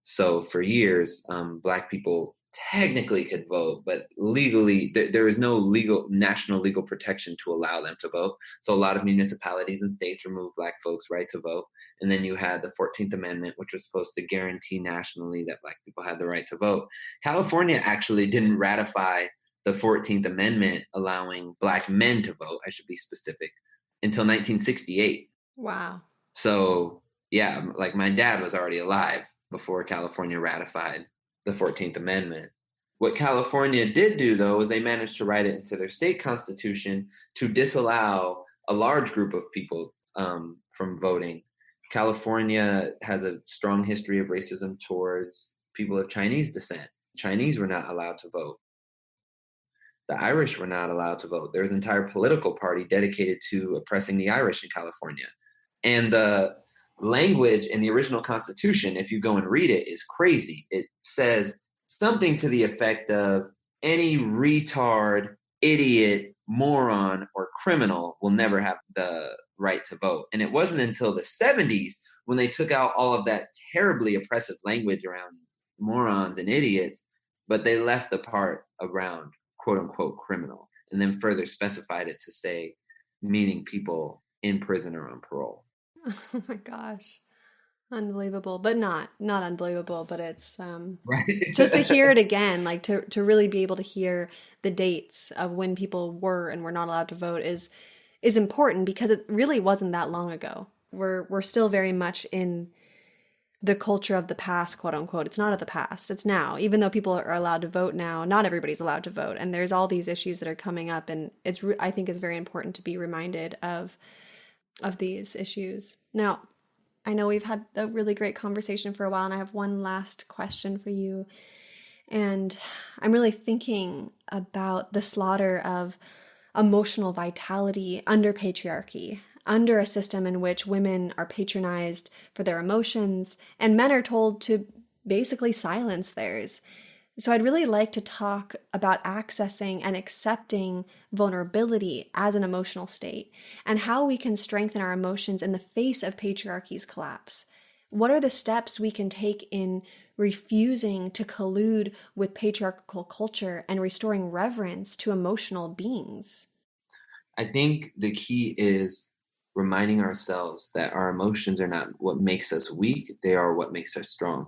So for years, Black people technically could vote, but legally, there is no national legal protection to allow them to vote. So a lot of municipalities and states removed Black folks' right to vote. And then you had the 14th Amendment, which was supposed to guarantee nationally that Black people had the right to vote. California actually didn't ratify the 14th Amendment allowing Black men to vote, I should be specific, until 1968. Wow. So yeah, like my dad was already alive before California ratified the 14th Amendment. What California did do, though, was they managed to write it into their state constitution to disallow a large group of people from voting. California has a strong history of racism towards people of Chinese descent. Chinese were not allowed to vote. The Irish were not allowed to vote. There was an entire political party dedicated to oppressing the Irish in California. And the language in the original Constitution, if you go and read it, is crazy. It says something to the effect of any retard, idiot, moron, or criminal will never have the right to vote. And it wasn't until the 70s when they took out all of that terribly oppressive language around morons and idiots, but they left the part around quote unquote criminal and then further specified it to say meaning people in prison or on parole. Oh my gosh. Unbelievable, but not unbelievable, but it's Right. just to hear it again, like to really be able to hear the dates of when people were and were not allowed to vote is important, because it really wasn't that long ago. We're still very much in the culture of the past, quote unquote. It's not of the past, it's now. Even though people are allowed to vote now, not everybody's allowed to vote, and there's all these issues that are coming up, and I think it's very important to be reminded of these issues. Now, I know we've had a really great conversation for a while, and I have one last question for you. And I'm really thinking about the slaughter of emotional vitality under patriarchy, under a system in which women are patronized for their emotions and men are told to basically silence theirs. So I'd really like to talk about accessing and accepting vulnerability as an emotional state and how we can strengthen our emotions in the face of patriarchy's collapse. What are the steps we can take in refusing to collude with patriarchal culture and restoring reverence to emotional beings? I think the key is reminding ourselves that our emotions are not what makes us weak, they are what makes us strong.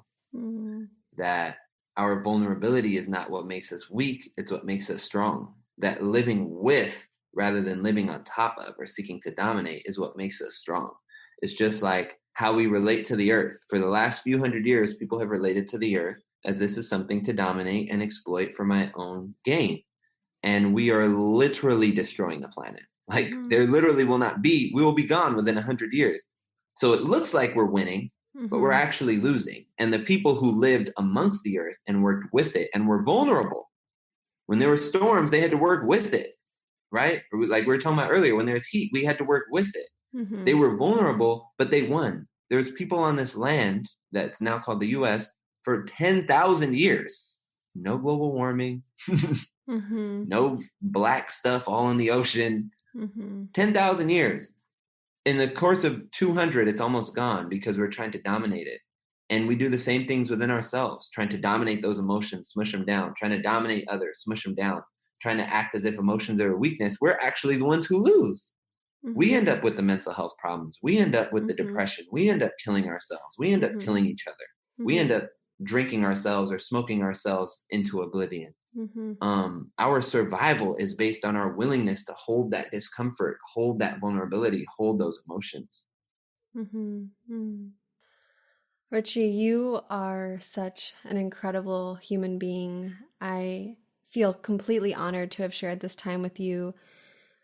That our vulnerability is not what makes us weak, it's what makes us strong. That living with rather than living on top of or seeking to dominate is what makes us strong. It's just like how we relate to the earth. For the last few hundred years, people have related to the earth as this is something to dominate and exploit for my own gain. And we are literally destroying the planet. Like, there literally will not be, we will be gone within 100 years. So it looks like we're winning, but we're actually losing. And the people who lived amongst the earth and worked with it and were vulnerable, when there were storms, they had to work with it, right? Like we were talking about earlier, when there's heat, we had to work with it. They were vulnerable, but they won. There's people on this land that's now called the US for 10,000 years. No global warming, no black stuff all in the ocean. 10,000 years. In the course of 200, it's almost gone because we're trying to dominate it. And we do the same things within ourselves, trying to dominate those emotions, smush them down, trying to dominate others, smush them down, trying to act as if emotions are a weakness. We're actually the ones who lose. We end up with the mental health problems. We end up with the depression. We end up killing ourselves. We end up killing each other. We end up drinking ourselves or smoking ourselves into oblivion. Our survival is based on our willingness to hold that discomfort, hold that vulnerability, hold those emotions. Richie, you are such an incredible human being. I feel completely honored to have shared this time with you,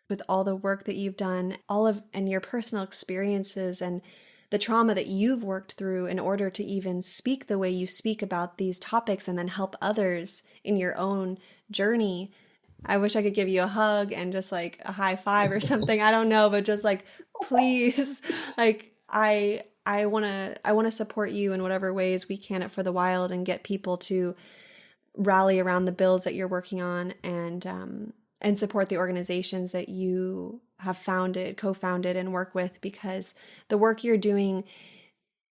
with all the work that you've done, and your personal experiences and the trauma that you've worked through in order to even speak the way you speak about these topics and then help others in your own journey. I wish I could give you a hug and just like a high five or something. I don't know, but just like, please, like I want to support you in whatever ways we can at For the Wild and get people to rally around the bills that you're working on and support the organizations that you have founded, co-founded, and work with, because the work you're doing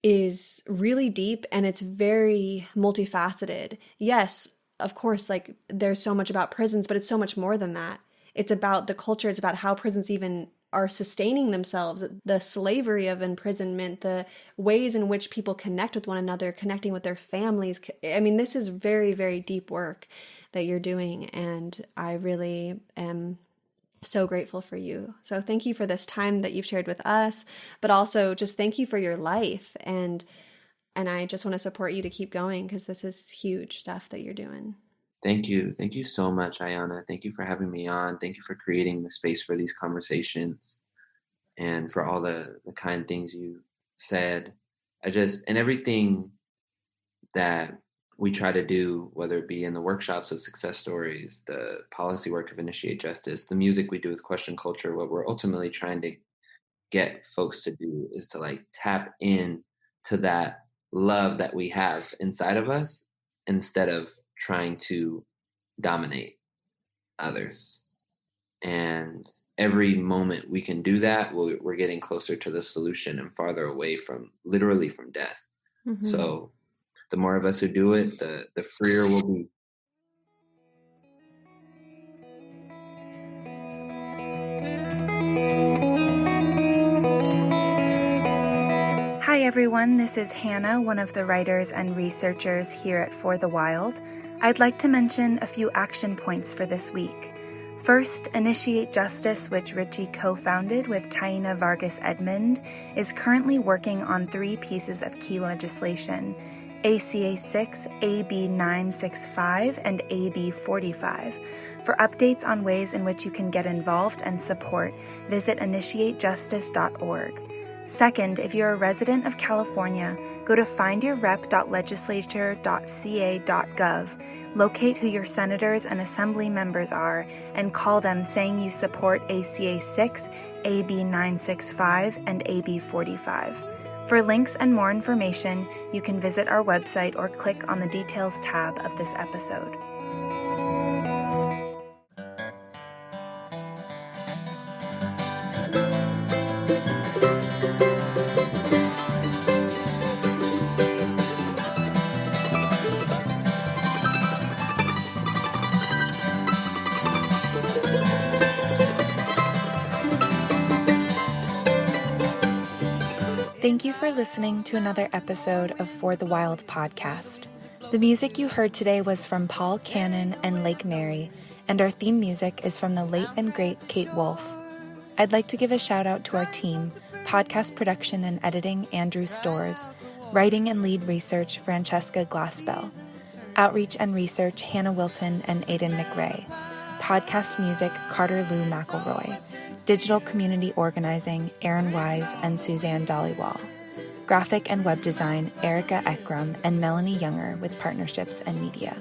is really deep and it's very multifaceted. Yes, of course, like there's so much about prisons, but it's so much more than that. It's about the culture. It's about how prisons even are sustaining themselves, the slavery of imprisonment, the ways in which people connect with one another, connecting with their families. I mean, this is very, very deep work that you're doing, and I really am so grateful for you. So thank you for this time that you've shared with us, but also just thank you for your life. And I just want to support you to keep going, because this is huge stuff that you're doing. Thank you. Thank you so much, Ayana. Thank you for having me on. Thank you for creating the space for these conversations and for all the kind things you said. And everything that we try to do, whether it be in the workshops of success stories, the policy work of Initiate Justice, the music we do with QuestionCulture, what we're ultimately trying to get folks to do is to like tap in to that love that we have inside of us instead of trying to dominate others. And every moment we can do that, we're getting closer to the solution and farther away from death. So the more of us who do it, the freer we'll be. Hi everyone, this is Hannah, one of the writers and researchers here at For the Wild. I'd like to mention a few action points for this week. First, Initiate Justice, which Richie co-founded with Edmond-Vargas, is currently working on 3 pieces of key legislation: ACA 6, AB 965, and AB 45. For updates on ways in which you can get involved and support, visit initiatejustice.org. Second, if you're a resident of California, go to findyourrep.legislature.ca.gov, locate who your senators and assembly members are, and call them saying you support ACA 6, AB 965, and AB 45. For links and more information, you can visit our website or click on the Details tab of this episode. Thank you for listening to another episode of For the Wild podcast. The music you heard today was from Paul Cannon and Lake Mary, and our theme music is from the late and great Kate Wolf. I'd like to give a shout out to our team: podcast production and editing, Andrew Storrs; writing and lead research, Francesca Glassbell; Outreach and research, Hannah Wilton and Aidan McRae. Podcast music, Carter Lou McElroy. Digital community organizing, Aaron Wise and Suzanne Dollywall. Graphic and web design, Erica Ekram and Melanie Younger with Partnerships and Media.